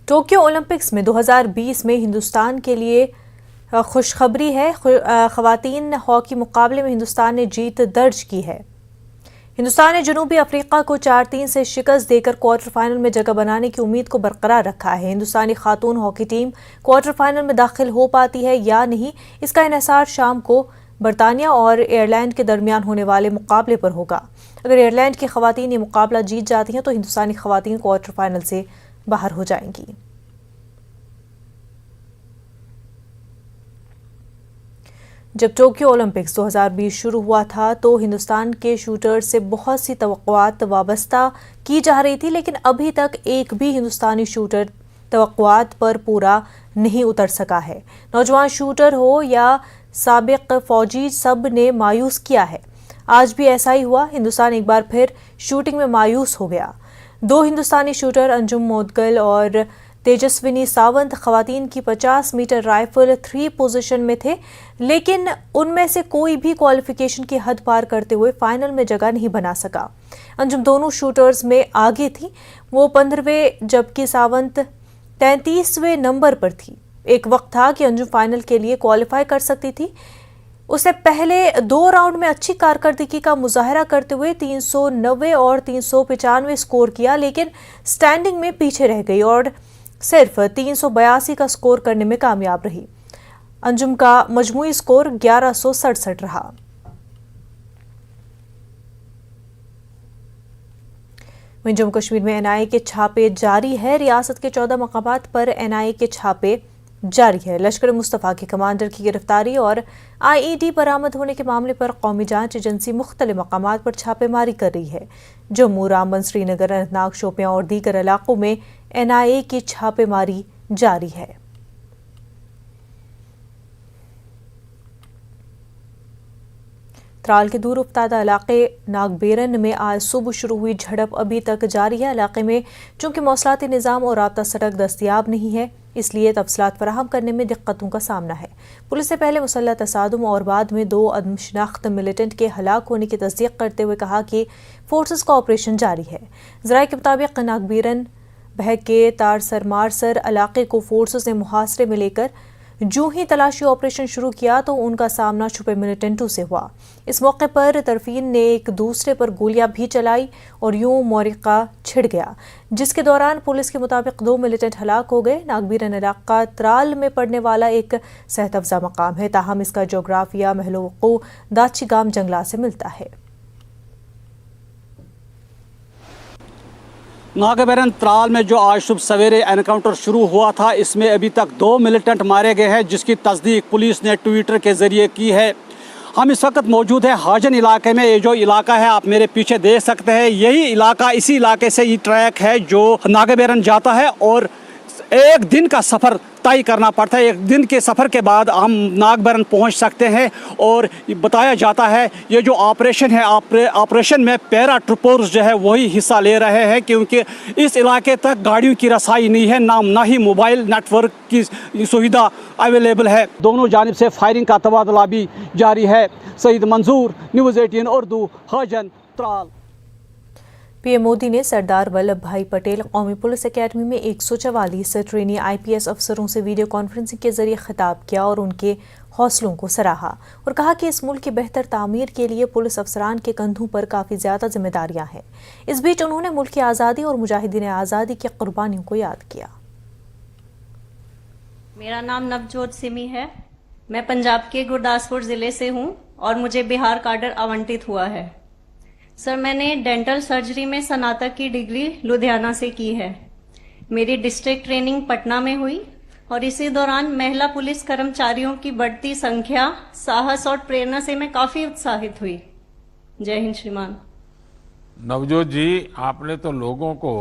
Tokyo Olympics में 2020 में हिंदुस्तान के लिए खुशखबरी है। खवातीन हॉकी मुकाबले में हिंदुस्तान ने जीत दर्ज की है। हिंदुस्तान ने जनूबी अफ्रीका को 4-3 से शिकस्त देकर क्वार्टर फाइनल में जगह बनाने की उम्मीद को बरकरार रखा है। हिंदुस्तानी खातून हॉकी टीम क्वार्टर फाइनल में दाखिल हो पाती है या नहीं, इसका इन्हिसार शाम को बरतानिया और आयरलैंड के दरमियान होने वाले मुकाबले पर होगा। अगर आयरलैंड की खवातीन ये मुकाबला जीत जाती हैं तो हिंदुस्तानी खवातीन क्वार्टर फाइनल से बाहर हो जाएंगी। जब टोक्यो ओलंपिक्स 2020 शुरू हुआ था तो हिंदुस्तान के शूटर से बहुत सी तवक्कुआत वाबस्ता की जा रही थी, लेकिन अभी तक एक भी हिंदुस्तानी शूटर तवक्कुआत पर पूरा नहीं उतर सका है। नौजवान शूटर हो या साबिक फौजी, सब ने मायूस किया है। आज भी ऐसा ही हुआ। हिंदुस्तान एक बार फिर शूटिंग में मायूस हो गया। 2 हिंदुस्तानी शूटर अंजुम मोदगल और तेजस्विनी सावंत खवातीन की 50 मीटर राइफल 3 पोजीशन में थे, लेकिन उनमें से कोई भी क्वालिफिकेशन की हद पार करते हुए फाइनल में जगह नहीं बना सका। अंजुम दोनों शूटर्स में आगे थी, वो 15वें जबकि सावंत 33वें नंबर पर थी। एक वक्त था कि अंजुम फाइनल के लिए क्वालिफाई कर सकती थी। उसने पहले 2 राउंड में अच्छी कारकर्दगी का मुजाहरा करते हुए 390 और 395 स्कोर किया, लेकिन स्टैंडिंग में पीछे रह गई और सिर्फ 382 का स्कोर करने में कामयाब रही। अंजुम का मजमूई स्कोर 1167 रहा। वहीं जम्मू कश्मीर में एनआईए के छापे जारी है। रियासत के 14 मकामात पर एनआईए के छापे जारी है। लश्कर मुस्तफ़ा के कमांडर की गिरफ्तारी और आईईडी बरामद होने के मामले पर कौमी जांच एजेंसी मुख्तलिफ मकामात पर छापेमारी कर रही है। जम्मू, रामबन, श्रीनगर, अनंतनाग, शोपियां और दीगर इलाकों में एनआईए की छापेमारी जारी है। त्राल के दूर उफ्तादा इलाके नागबेरन में आज सुबह शुरू हुई झड़प अभी तक जारी है। इलाके में चूंकि मौसलाती निज़ाम और राब्ता सड़क दस्तियाब नहीं है, इसलिए तफसीलात फराहम करने में दिक्कतों का सामना है। पुलिस ने पहले मुसल्लह तसादुम और बाद में 2 अदमशनाख्त मिलिटेंट के हलाक होने की तस्दीक करते हुए कहा कि फोर्सेस का ऑपरेशन जारी है। ज़राए के मुताबिक नागबेरन बहक के तारसर मारसर इलाके को फोर्सेस ने मुहासरे में लेकर जो ही तलाशी ऑपरेशन शुरू किया तो उनका सामना छुपे मिलिटेंटों से हुआ। इस मौके पर तरफीन ने एक दूसरे पर गोलियां भी चलाई और यूं मोरिका छिड़ गया, जिसके दौरान पुलिस के मुताबिक 2 मिलिटेंट हलाक हो गए। नागबीरन इलाका त्राल में पड़ने वाला एक सेहत अफजा मकाम है, ताहम इसका जोग्राफिया महलोको दाची गाम जंगला से मिलता है। नागबेरन त्राल में जो आज सुबह सवेरे एनकाउंटर शुरू हुआ था, इसमें अभी तक 2 मिलिटेंट मारे गए हैं, जिसकी तस्दीक पुलिस ने ट्विटर के ज़रिए की है। हम इस वक्त मौजूद है हाजन इलाके में। ये जो इलाका है आप मेरे पीछे देख सकते हैं, यही इलाका, इसी इलाके से ये ट्रैक है जो नागबेरन जाता है और एक दिन का सफ़र तय करना पड़ता है। एक दिन के सफ़र के बाद हम नागबेरन पहुंच सकते हैं। और बताया जाता है ये जो ऑपरेशन है, ऑपरेशन में पैरा ट्रूपर्स जो है वही हिस्सा ले रहे हैं, क्योंकि इस इलाके तक गाड़ियों की रसाई नहीं है, ना ही मोबाइल नेटवर्क की सुविधा अवेलेबल है। दोनों जानिब से फायरिंग का तबादला भी जारी है। सईद मंजूर, न्यूज़ 18 उर्दू, हाजन, त्राल। पीएम मोदी ने सरदार वल्लभ भाई पटेल कौमी पुलिस एकेडमी में 144 ट्रेनी आईपीएस अफसरों से वीडियो कॉन्फ्रेंसिंग के जरिए खिताब किया और उनके हौसलों को सराहा और कहा कि इस मुल्क की बेहतर तामीर के लिए पुलिस अफसरान के कंधों पर काफ़ी ज़्यादा जिम्मेदारियां हैं। इस बीच उन्होंने मुल्क की आज़ादी और मुजाहिदीन आज़ादी की कुर्बानियों को याद किया। मेरा नाम नवजोत सिमी है। मैं पंजाब के गुरदासपुर ज़िले से हूँ और मुझे बिहार काडर आवंटित हुआ है। सर, मैंने डेंटल सर्जरी में स्नातक की डिग्री लुधियाना से की है। मेरी डिस्ट्रिक्ट ट्रेनिंग पटना में हुई और इसी दौरान महिला पुलिस कर्मचारियों की बढ़ती संख्या, साहस और प्रेरणा से मैं काफी उत्साहित हुई। जय हिंद श्रीमान। नवजोत जी, आपने तो लोगों को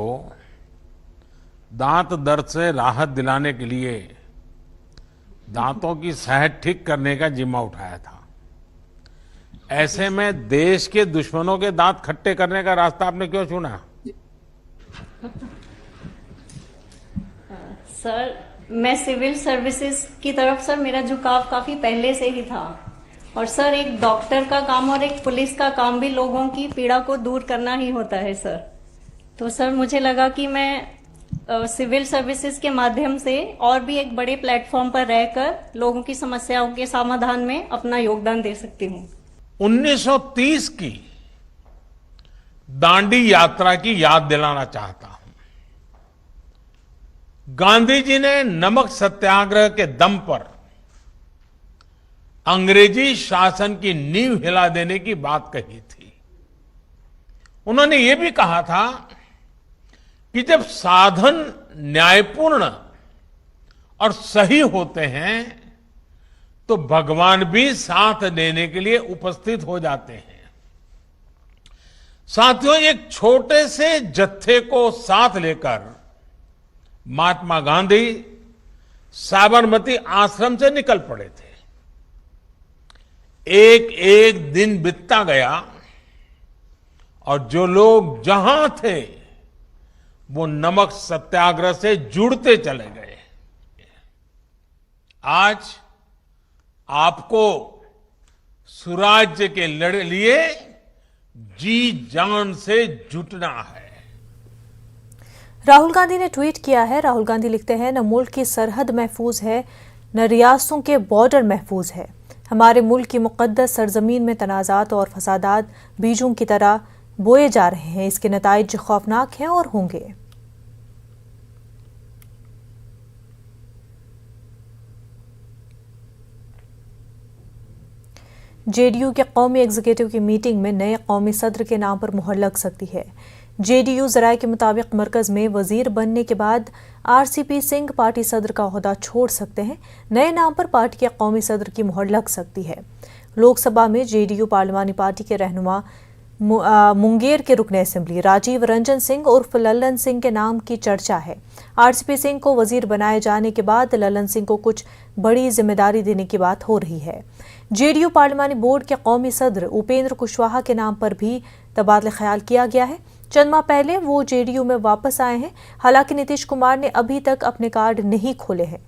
दांत दर्द से राहत दिलाने के लिए दांतों की सेहत ठीक करने का जिम्मा उठाया था। ऐसे में देश के दुश्मनों के दांत खट्टे करने का रास्ता आपने क्यों चुना? सर, मैं सिविल सर्विसेज की तरफ सर मेरा झुकाव काफी पहले से ही था और सर एक डॉक्टर का काम और एक पुलिस का काम भी लोगों की पीड़ा को दूर करना ही होता है सर। तो सर मुझे लगा कि मैं सिविल सर्विसेज के माध्यम से और भी एक बड़े प्लेटफॉर्म पर रहकर लोगों की समस्याओं के समाधान में अपना योगदान दे सकती हूँ। 1930 की दांडी यात्रा की याद दिलाना चाहता हूं। गांधी जी ने नमक सत्याग्रह के दम पर अंग्रेजी शासन की नींव हिला देने की बात कही थी। उन्होंने ये भी कहा था कि जब साधन न्यायपूर्ण और सही होते हैं तो भगवान भी साथ देने के लिए उपस्थित हो जाते हैं। साथियों, एक छोटे से जत्थे को साथ लेकर महात्मा गांधी साबरमती आश्रम से निकल पड़े थे। एक एक दिन बीतता गया और जो लोग जहां थे वो नमक सत्याग्रह से जुड़ते चले गए। आज आपको सुराज्य के लिए जी जान से जुटना है। राहुल गांधी ने ट्वीट किया है। राहुल गांधी लिखते हैं, न मुल्क की सरहद महफूज है न रियासतों के बॉर्डर महफूज है। हमारे मुल्क की मुकद्दस सरजमीन में तनाजात और फसादात बीजों की तरह बोए जा रहे हैं। इसके नताइज खौफनाक हैं और होंगे। जेडीयू के कौमी एग्जीक्यूटिव की मीटिंग में नए कौमी सदर के नाम पर मुहर लग सकती है। जेडीयू जराये के मुताबिक मरकज में वजीर बनने के बाद आरसीपी सिंह पार्टी सदर का ओहदा छोड़ सकते हैं। नए नाम पर पार्टी के कौमी सदर की मुहर लग सकती है। लोकसभा में जेडीयू पार्लिमानी पार्टी के रहनुमा मुंगेर के रुकने असेंबली राजीव रंजन सिंह उर्फ ललन सिंह के नाम की चर्चा है। आरसीपी सिंह को वजीर बनाए जाने के बाद ललन सिंह को कुछ बड़ी जिम्मेदारी देने की बात हो रही है। जेडीयू पार्लिमानी बोर्ड के कौमी सदर उपेंद्र कुशवाहा के नाम पर भी तबादला ख्याल किया गया है। चंद माह पहले वो जेडीयू में वापस आए हैं। हालांकि नीतीश कुमार ने अभी तक अपने कार्ड नहीं खोले हैं।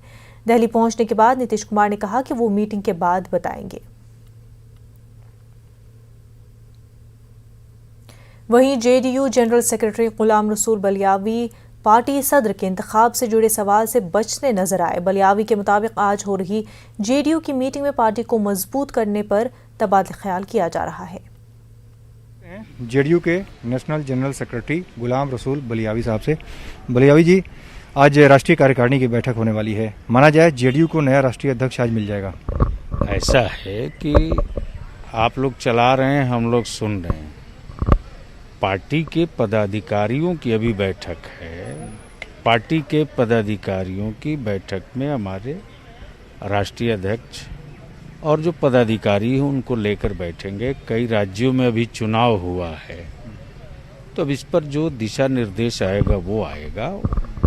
दिल्ली पहुंचने के बाद नीतीश कुमार ने कहा कि वो मीटिंग के बाद बताएंगे। वहीं JDU general secretary Ghulam Rasool Balyavi party सदर के इंतखाब से जुड़े सवाल से बचने नजर आए। बलियावी के मुताबिक आज हो रही जेडीयू की मीटिंग में पार्टी को मजबूत करने पर तबादला ख्याल किया जा रहा है। जेडीयू के national general secretary Ghulam Rasool Balyavi साहब से। बलियावी जी, आज राष्ट्रीय कार्यकारिणी की बैठक होने वाली है। माना जाए जेडीयू को नया राष्ट्रीय अध्यक्ष आज मिल जाएगा। ऐसा है कि आप लोग चला रहे हैं, हम लोग सुन रहे हैं। पार्टी के पदाधिकारियों की अभी बैठक है। पार्टी के पदाधिकारियों की बैठक में हमारे राष्ट्रीय अध्यक्ष और जो पदाधिकारी हैं उनको लेकर बैठेंगे। कई राज्यों में अभी चुनाव हुआ है, तो अब इस पर जो दिशा निर्देश आएगा वो आएगा।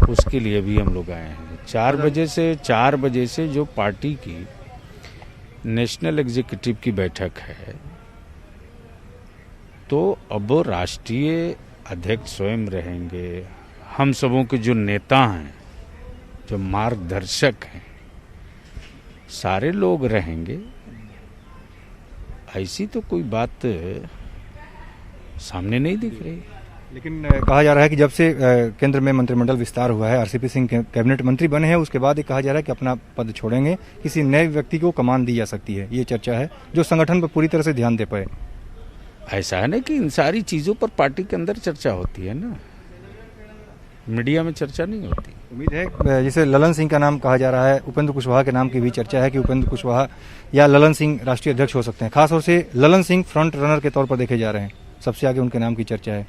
उसके लिए भी हम लोग आए हैं। 4 बजे से जो पार्टी की नेशनल एग्जीक्यूटिव की बैठक है, तो अब राष्ट्रीय अध्यक्ष स्वयं रहेंगे। हम सबों के जो नेता हैं, जो मार्गदर्शक हैं, सारे लोग रहेंगे। ऐसी तो कोई बात सामने नहीं दिख रही। लेकिन कहा जा रहा है कि जब से केंद्र में मंत्रिमंडल विस्तार हुआ है, आरसीपी सिंह कैबिनेट मंत्री बने हैं, उसके बाद ये कहा जा रहा है कि अपना पद छोड़ेंगे, किसी नए व्यक्ति को कमान दी जा सकती है। ये चर्चा है जो संगठन पर पूरी तरह से ध्यान दे पाए। ऐसा है ना कि इन सारी चीजों पर पार्टी के अंदर चर्चा होती है ना, मीडिया में चर्चा नहीं होती। उम्मीद है, जैसे ललन सिंह का नाम कहा जा रहा है, उपेंद्र कुशवाहा के नाम की भी चर्चा है कि उपेंद्र कुशवाहा या ललन सिंह राष्ट्रीय अध्यक्ष हो सकते हैं। खासतौर से ललन सिंह फ्रंट रनर के तौर पर देखे जा रहे हैं, सबसे आगे उनके नाम की चर्चा है।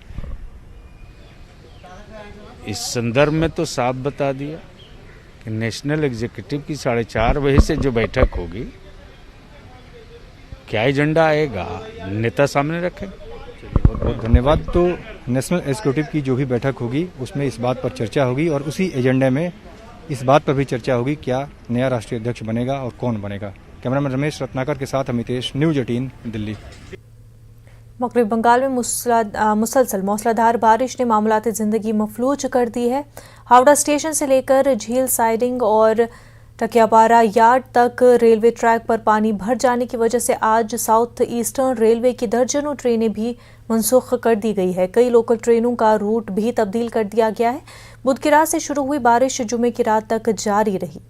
इस संदर्भ में तो साफ बता दिया कि नेशनल एग्जीक्यूटिव की 4:30 बजे से जो बैठक होगी, क्या एजेंडा आएगा, नेता सामने रखें। बहुत बहुत धन्यवाद। तो नेशनल एग्जीक्यूटिव की जो भी बैठक होगी उसमें इस बात पर चर्चा होगी और उसी एजेंडे में इस बात पर भी चर्चा होगी क्या नया राष्ट्रीय अध्यक्ष बनेगा और कौन बनेगा। कैमरामैन रमेश रत्नाकर के साथ अमितेश, न्यूज 18 दिल्ली। मगरबी बंगाल में मुसलसल मौसलाधार बारिश ने मामूलाती जिंदगी मफलूज कर दी है। हावड़ा स्टेशन से लेकर झील साइडिंग और टकियापारा यार्ड तक रेलवे ट्रैक पर पानी भर जाने की वजह से आज साउथ ईस्टर्न रेलवे की दर्जनों ट्रेनें भी मनसूख कर दी गई है। कई लोकल ट्रेनों का रूट भी तब्दील कर दिया गया है। बुध की रात से शुरू हुई बारिश जुमे की रात तक जारी रही।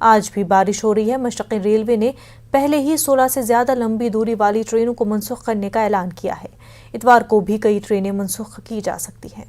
आज भी बारिश हो रही है। मशरक़ी रेलवे ने पहले ही 16 से ज्यादा लंबी दूरी वाली ट्रेनों को मनसूख करने का ऐलान किया है। इतवार को भी कई ट्रेनें मनसूख की जा सकती हैं।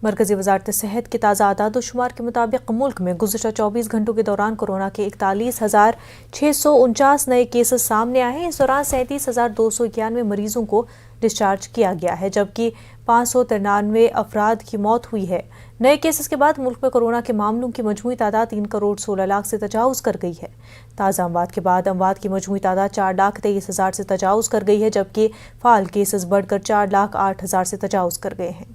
मरकजी वजारत सेहत की ताज़ा आदाद-ओ-शुमार के मुताबिक मुल्क में गुज़िश्ता 24 घंटों के दौरान कोरोना के 41,649 नए केसेस सामने आए हैं। इस दौरान 37,291 मरीजों को डिस्चार्ज किया गया है, जबकि 593 अफराद की मौत हुई है। नए केसेस के बाद मुल्क में कोरोना के मामलों की मजमूई तादाद 3 करोड़ 16 लाख से तजावुज़ कर गई है। ताज़ा अमवात के बाद अमवात की मजमूई तादाद 4,23,000 से तजावुज़ कर गई है, जबकि फ़ाल केसेस बढ़कर 4,08,000 से तजावुज़ कर गए हैं।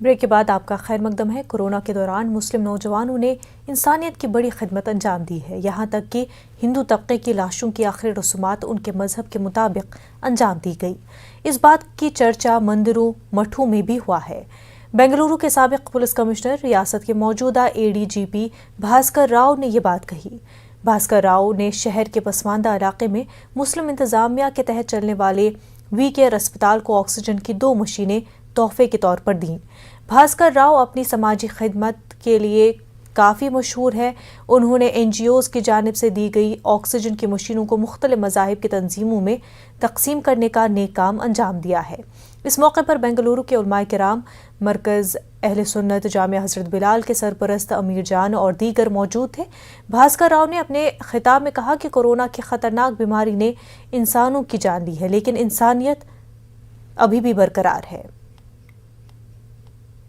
ब्रेक के बाद आपका खैर मकदम है। कोरोना के दौरान मुस्लिम नौजवानों ने इंसानियत की बड़ी खिदमत अंजाम दी है। यहाँ तक कि हिंदू तबके की लाशों की आखिरी रसूमात उनके मजहब के मुताबिक अंजाम दी गई। इस बात की चर्चा मंदिरों मठों में भी हुआ है। बेंगलुरु के साबिक पुलिस कमिश्नर, रियासत के मौजूदा ADGP भास्कर राव ने ये बात कही। भास्कर राव ने शहर के पसमानदा इलाके में मुस्लिम इंतजामिया के तहत चलने वाले वी-केयर अस्पताल को ऑक्सीजन की 2 मशीनें तोहफे के तौर पर दी। भास्कर राव अपनी समाजी खिदमत के लिए काफ़ी मशहूर है। उन्होंने NGOs की जानिब से दी गई ऑक्सीजन की मशीनों को मुख्तलिफ मज़ाहिब की तंजीमों में तकसीम करने का नेक काम अंजाम दिया है। इस मौके पर बेंगलुरु के उलमाए किराम, मरकज़ अहले सुन्नत जामिया हज़रत बिलाल के सरपरस्त अमीर जान और दीगर मौजूद थे। भास्कर राव ने अपने खिताब में कहा कि कोरोना की ख़तरनाक बीमारी ने इंसानों की जान ली है, लेकिन इंसानियत अभी भी बरकरार है।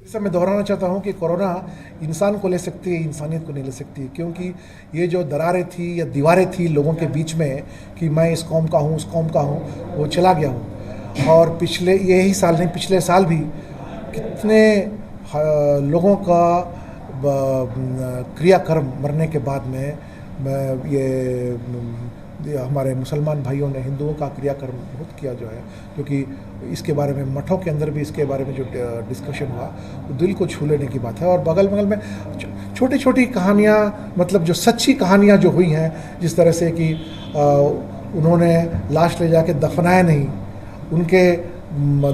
इससे मैं दोहराना चाहता हूँ कि कोरोना इंसान को ले सकती है, इंसानियत को नहीं ले सकती, क्योंकि ये जो दरारें थी या दीवारें थी लोगों के बीच में कि मैं इस कौम का हूँ, उस कौम का हूँ, वो चला गया हूँ। और यही साल नहीं, पिछले साल भी कितने लोगों का क्रियाकर्म मरने के बाद में ये हमारे मुसलमान भाइयों ने हिंदुओं का क्रियाकर्म बहुत किया जो है, क्योंकि इसके बारे में मठों के अंदर भी इसके बारे में जो डिस्कशन हुआ वो दिल को छू लेने की बात है। और बगल बगल में छोटी छोटी कहानियाँ, मतलब जो सच्ची कहानियाँ जो हुई हैं, जिस तरह से कि उन्होंने लाश ले जाके दफनाया नहीं, उनके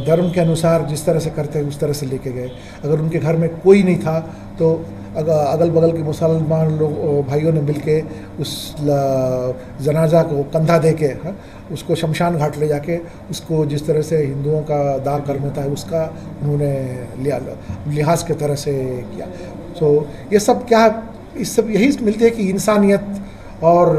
धर्म के अनुसार जिस तरह से करते हैं उस तरह से लेके गए। अगर उनके घर में कोई नहीं था तो अगल बगल के मुसलमान लोग भाइयों ने मिलके उस जनाजा को कंधा दे के उसको शमशान घाट ले जाके उसको जिस तरह से हिंदुओं का दाह कर्म होता है उसका उन्होंने लिहाज के तरह से किया। सो ये सब क्या, इस सब यही मिलती है कि इंसानियत और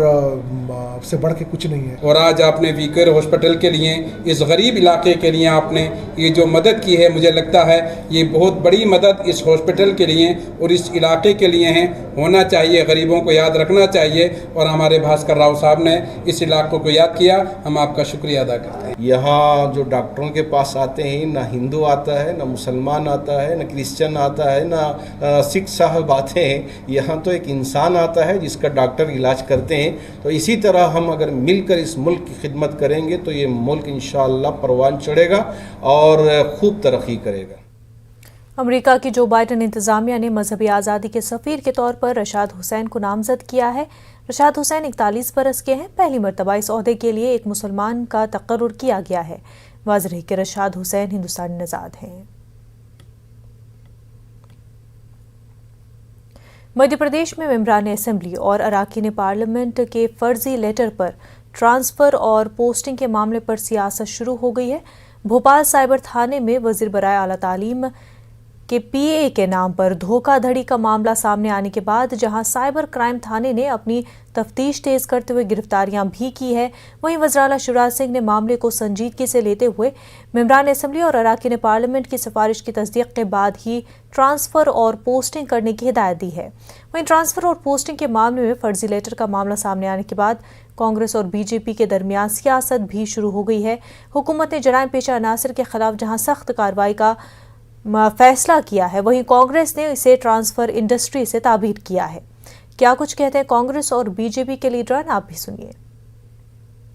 से बढ़ के कुछ नहीं है। और आज आपने वी-केयर हॉस्पिटल के लिए, इस गरीब इलाके के लिए आपने ये जो मदद की है, मुझे लगता है ये बहुत बड़ी मदद इस हॉस्पिटल के लिए और इस इलाके के लिए है। होना चाहिए, गरीबों को याद रखना चाहिए। और हमारे भास्कर राव साहब ने इस इलाकों को याद किया, हम आपका शुक्रिया अदा करते हैं। यहाँ जो डॉक्टरों के पास आते हैं, ना हिंदू आता है, ना मुसलमान आता है, ना क्रिश्चियन आता है, ना सिख साहब आते हैं। यहाँ तो एक इंसान आता है जिसका डॉक्टर इलाज करते हैं। तो इसी तरह हम अगर मिलकर इस मुल्क की खिदमत करेंगे तो ये मुल्क इंशाअल्लाह परवान चढ़ेगा और खूब तरक्की करेगा। अमेरिका की जो बाइडेन इंतजामिया ने मजहबी आज़ादी के सफ़ीर के तौर पर रशाद हुसैन को नामजद किया है। रशाद हुसैन 41 बरस के हैं। पहली मरतबा इस ओहदे के लिए एक मुसलमान का तकर्रुर किया गया है। वाज़ेह है कि रशाद हुसैन हिंदुस्तानी नज़ाद हैं। मध्य प्रदेश में मेंबरान असेंबली और अरकान पार्लियामेंट के फर्जी लेटर पर ट्रांसफ़र और पोस्टिंग के मामले पर सियासत शुरू हो गई है। भोपाल साइबर थाने में वज़ीर बराए आला तालीम के PA के नाम पर धोखाधड़ी का मामला सामने आने के बाद जहां साइबर क्राइम थाने ने अपनी तफ्तीश तेज करते हुए गिरफ्तारियां भी की है, वहीं वज़ीर शिवराज सिंह ने मामले को संजीदगी से लेते हुए मेंबरान असेंबली और अरकान पार्लियामेंट की सिफारिश की तस्दीक के बाद ही ट्रांसफ़र और पोस्टिंग करने की हिदायत दी है। वहीं ट्रांसफ़र और पोस्टिंग के मामले में फर्जी लेटर का मामला सामने आने के बाद कांग्रेस और BJP के दरमियान सियासत भी शुरू हो गई है। हुकूमत ने जराइम पेशा अनासर के खिलाफ जहां सख्त कार्रवाई का फैसला किया है, वहीं कांग्रेस ने इसे ट्रांसफ़र इंडस्ट्री से ताबीर किया है। क्या कुछ कहते हैं कांग्रेस और बीजेपी के लीडर, आप भी सुनिए।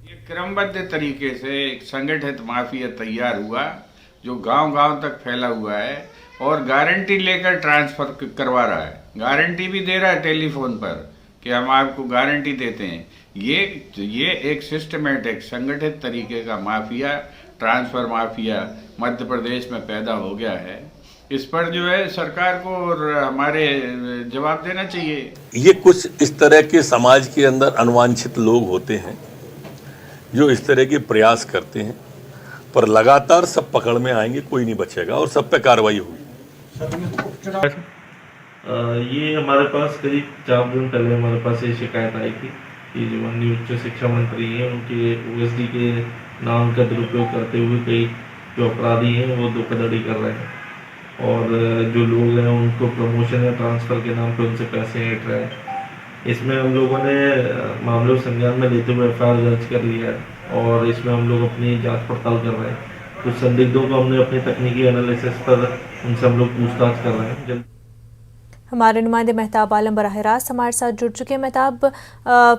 ये क्रमबद्ध तरीके से एक संगठित माफिया तैयार हुआ जो गांव-गांव तक फैला हुआ है और गारंटी लेकर ट्रांसफर करवा रहा है। गारंटी भी दे रहा है टेलीफोन पर कि हम आपको गारंटी देते हैं। ये एक सिस्टमेटिक संगठित तरीके का mafia, transfer mafia Madhya Pradesh में पैदा हो गया है। इस पर जो है सरकार को और हमारे जवाब देना चाहिए। ये कुछ इस तरह के समाज के अंदर अनवांछित लोग होते हैं जो इस तरह के प्रयास करते हैं, पर लगातार सब पकड़ में आएंगे, कोई नहीं बचेगा और सब पे कार्रवाई होगी। ये हमारे पास करीब 4 दिन पहले हमारे पास ये शिकायत आई थी कि जो माननीय उच्च शिक्षा मंत्री हैं उनके ओएसडी के नाम का दुरुपयोग करते हुए कई जो अपराधी हैं वो धोखाधड़ी कर रहे हैं और जो लोग हैं उनको प्रमोशन या ट्रांसफ़र के नाम पे उनसे पैसे हट रहे हैं। इसमें हम लोगों ने मामले को संज्ञान में लेते हुए एफआईआर दर्ज कर लिया है और इसमें हम लोग अपनी जांच पड़ताल कर रहे हैं। कुछ संदिग्धों को हमने अपनी तकनीकी एनालिसिस पर उनसे हम लोग पूछताछ कर रहे हैं। हमारे नुमाइंदे मेहताब आलम बराह रास्त हमारे साथ जुड़ चुके हैं। मेहताब,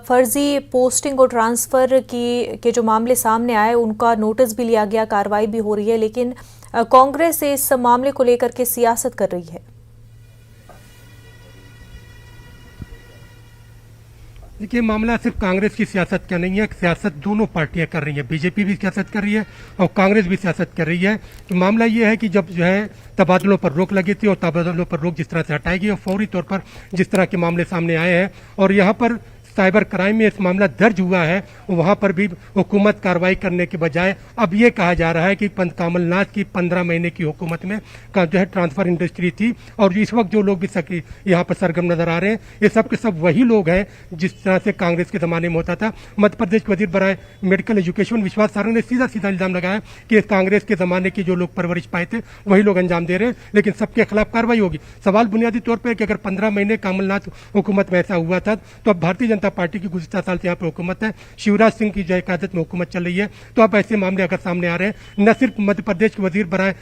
फर्जी पोस्टिंग और ट्रांसफ़र के जो मामले सामने आए उनका नोटिस भी लिया गया, कार्रवाई भी हो रही है, लेकिन कांग्रेस इस मामले को लेकर के सियासत कर रही है। देखिए, मामला सिर्फ कांग्रेस की सियासत का नहीं है, सियासत दोनों पार्टियां कर रही हैं। बीजेपी भी सियासत कर रही है और कांग्रेस भी सियासत कर रही है। तो मामला ये है कि जब जो है तबादलों पर रोक लगी थी और तबादलों पर रोक जिस तरह से हटाई गई और फौरी तौर पर जिस तरह के मामले सामने आए हैं और यहाँ पर साइबर क्राइम में इस मामला दर्ज हुआ है, वहाँ पर भी हुकूमत कार्रवाई करने के बजाय अब ये कहा जा रहा है कि कमलनाथ की 15 महीने की हुकूमत में का जो है ट्रांसफर इंडस्ट्री थी और इस वक्त जो लोग भी यहाँ पर सरगर्म नजर आ रहे हैं ये सब के सब वही लोग हैं जिस तरह से कांग्रेस के ज़माने में होता था। मध्य प्रदेश के वजीर बराए मेडिकल एजुकेशन विश्वास सारंग ने सीधा सीधा इल्जाम लगाया कि कांग्रेस के ज़माने के जो लोग परवरिश पाए थे वही लोग अंजाम दे रहे हैं, लेकिन सबके खिलाफ कार्रवाई होगी। सवाल बुनियादी तौर पर कि अगर 15 महीने कमलनाथ हुकूमत में ऐसा हुआ था तो अब भारतीय जनता पार्टी की गुज़िश्ता साल से यहाँ पर हुकूमत है, शिवराज सिंह की जो क़यादत में हुकूमत चल रही है, तो अब ऐसे मामले अगर सामने आ रहे हैं, न सिर्फ मध्य प्रदेश के वजीर बराए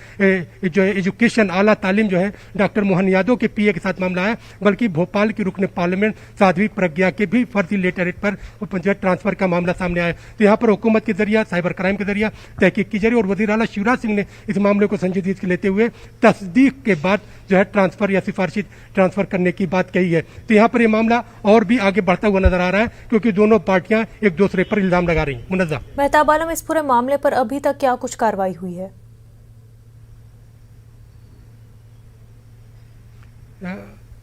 जो एजुकेशन आला तालीम जो है डॉक्टर मोहन यादव के पीए के साथ मामला है, बल्कि भोपाल की रुकने पार्लियामेंट साध्वी प्रज्ञा के भी फर्जी लेटरेट पर जो ट्रांसफर का मामला सामने आया। तो यहाँ पर हुकूमत के जरिए साइबर क्राइम के जरिए तहकीक की जा रही है और वजीर आला शिवराज सिंह ने इस मामले को संजीदगी लेते हुए तस्दीक के बाद जो है ट्रांसफर या सिफारिशी ट्रांसफर करने की बात कही है। तो यहाँ पर यह मामला और भी आगे बढ़ता हुआ नजर आ रहा है क्योंकि दोनों पार्टियां एक दूसरे पर इल्जाम लगा रही हैं। मुनज़्ज़ा मेहताब आलम, इस पूरे मामले पर अभी तक क्या कुछ कार्रवाई हुई है?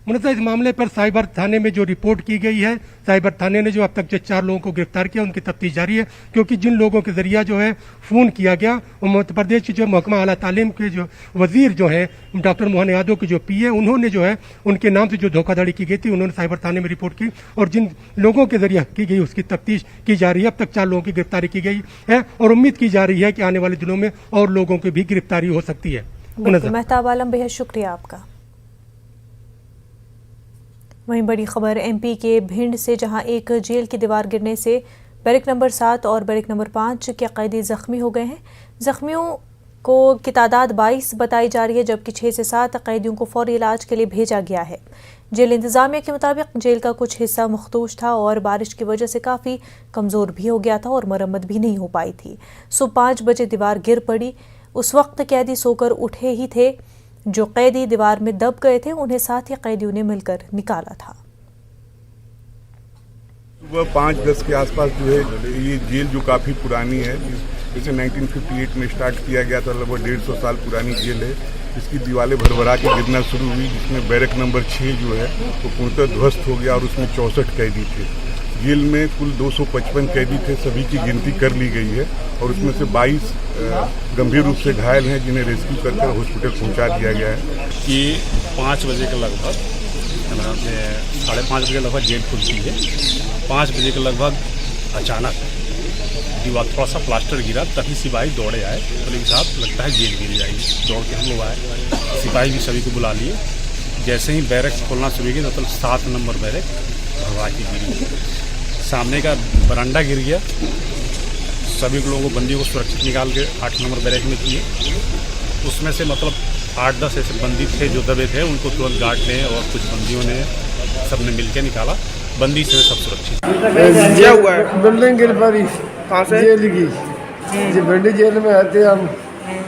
मुनज़्ज़ा, इस मामले पर साइबर थाने में जो रिपोर्ट की गई है, साइबर थाने ने जो अब तक जो 4 लोगों को गिरफ्तार किया उनकी तफ्तीश जारी है, क्योंकि जिन लोगों के जरिए जो है फ़ोन किया गया वो मध्य प्रदेश के जो महकमा आला तालीम के जो वजीर जो है डॉक्टर मोहन यादव के जो पीए, उन्होंने जो है उनके नाम से जो धोखाधड़ी की गई थी उन्होंने साइबर थाने में रिपोर्ट की और जिन लोगों के जरिए की गई उसकी तफ्तीश की जा रही है। अब तक 4 लोगों की गिरफ्तारी की गई है और उम्मीद की जा रही है कि आने वाले दिनों में और लोगों की भी गिरफ्तारी हो सकती है। मेहताब आलम, बेहद शुक्रिया आपका। वहीं बड़ी खबर एमपी के भिंड से, जहां एक जेल की दीवार गिरने से बैरक नंबर 7 और बैरक नंबर 5 के कैदी जख्मी हो गए हैं। जख्मियों की तादाद 22 बताई जा रही है, जबकि 6 से 7 कैदियों को फौरी इलाज के लिए भेजा गया है। जेल इंतजामिया के मुताबिक जेल का कुछ हिस्सा मखदूश था और बारिश की वजह से काफ़ी कमज़ोर भी हो गया था और मरम्मत भी नहीं हो पाई थी। सुबह 5 बजे दीवार गिर पड़ी। उस वक्त कैदी सोकर उठे ही थे। जो कैदी दीवार में दब गए थे उन्हें साथ ही कैदियों ने मिलकर निकाला था। सुबह 5:10 के आसपास जो है ये जेल जो काफ़ी पुरानी है, इसे 1958 में स्टार्ट किया गया था, लगभग 150 साल पुरानी जेल है। इसकी दीवारें भरभरा के गिरना शुरू हुई, जिसमें बैरक नंबर 6 जो है वो पूर्णतः ध्वस्त हो गया और उसमें 64 कैदी थे। जेल में कुल 255 कैदी थे, सभी की गिनती कर ली गई है और उसमें से 22 गंभीर रूप से घायल हैं जिन्हें रेस्क्यू करके हॉस्पिटल पहुंचा दिया गया है। कि 5 बजे के लगभग 5:30 बजे लगभग जेल खुलती है। 5 बजे के लगभग अचानक दीवार थोड़ा सा प्लास्टर गिरा, तभी सिपाही दौड़े आए, बोले कि साहब लगता है जेल गिर जाएगी। दौड़ के हम लोग आए, सिपाही भी सभी को बुला लिए। जैसे ही बैरक खोलना शुरू किया, मतलब 7 नंबर बैरक भरवा की गिरी, सामने का बरामदा गिर गया। सभी लोगों को, बंदियों को सुरक्षित निकाल के 8 नंबर बैरक में किए। उसमें से मतलब 8-10 ऐसे बंदी थे जो दबे थे, उनको तुरंत गार्ड ने और कुछ बंदियों ने सबने मिलकर निकाला, बंदी से सब सुरक्षित। क्या हुआ है? बिल्डिंग गिर पड़ी। कहाँ से? जेल की जी, बंडी जेल में आते हम,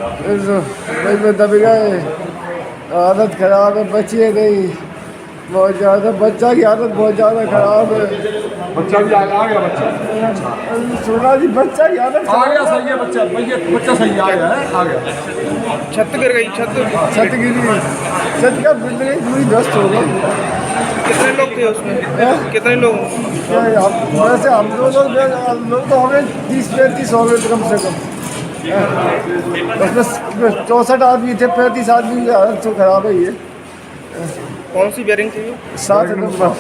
भाई में दब गए, हालत खराब है, बचिए नहीं बहुत ज़्यादा, बच्चा की हालत बहुत ज़्यादा खराब है। बच्चा भी आ गया, बच्चा सुना जी, बच्चा की हालत आ गया, सही है बच्चा सही आ गया। छत गिर गई, छत गिरी, छत का बिल्डिंग पूरी ध्वस्त हो गई। कितने लोग थे उसमें? कितने लोग? वैसे हम लोग तो हमें 30-35 हो गए कम से कम। उसमें 64 आदमी थे, 35 आदमी की हालत तो खराब है। ये कौन सी बेयरिंग थी? 7 नंबर।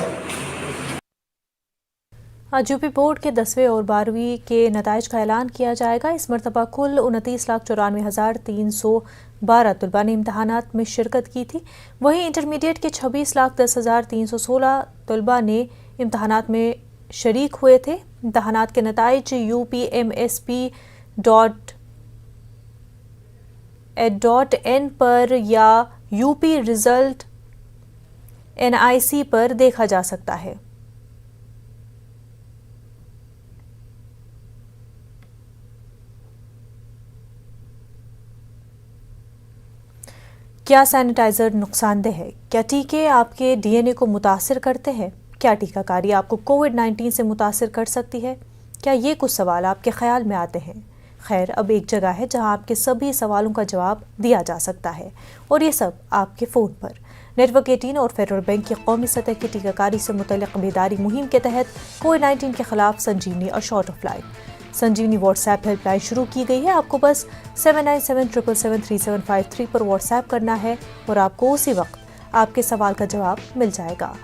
आज यूपी बोर्ड के 10वें और 12वीं के नताइज का ऐलान किया जाएगा। इस मरतबा कुल 29,94,312 तलबा ने इम्तहानात में शिरकत की थी। वहीं इंटरमीडिएट के 26,10,316 तलबा ने इम्तहानात में शरीक हुए थे। इम्तहानात के नताइज upmsp.ed.in पर या यूपी रिजल्ट NIC पर देखा जा सकता है। क्या सैनिटाइजर नुकसानदेह है? क्या टीके आपके DNA को मुतासिर करते हैं? क्या टीकाकारी आपको कोविड-19 से मुतासिर कर सकती है? क्या ये कुछ सवाल आपके ख्याल में आते हैं? खैर, अब एक जगह है जहां आपके सभी सवालों का जवाब दिया जा सकता है, और ये सब आपके फ़ोन पर। नेटवर्क 18 और फेडरल बैंक की कौमी सतह की टीकाकारी से मुतल्लिक़ बेदारी मुहिम के तहत कोविड-19 के खिलाफ संजीवनी और short of life Sanjeevani WhatsApp helpline शुरू की गई है। आपको बस 7977773753 पर व्हाट्सएप करना है और आपको उसी वक्त आपके सवाल का जवाब मिल जाएगा।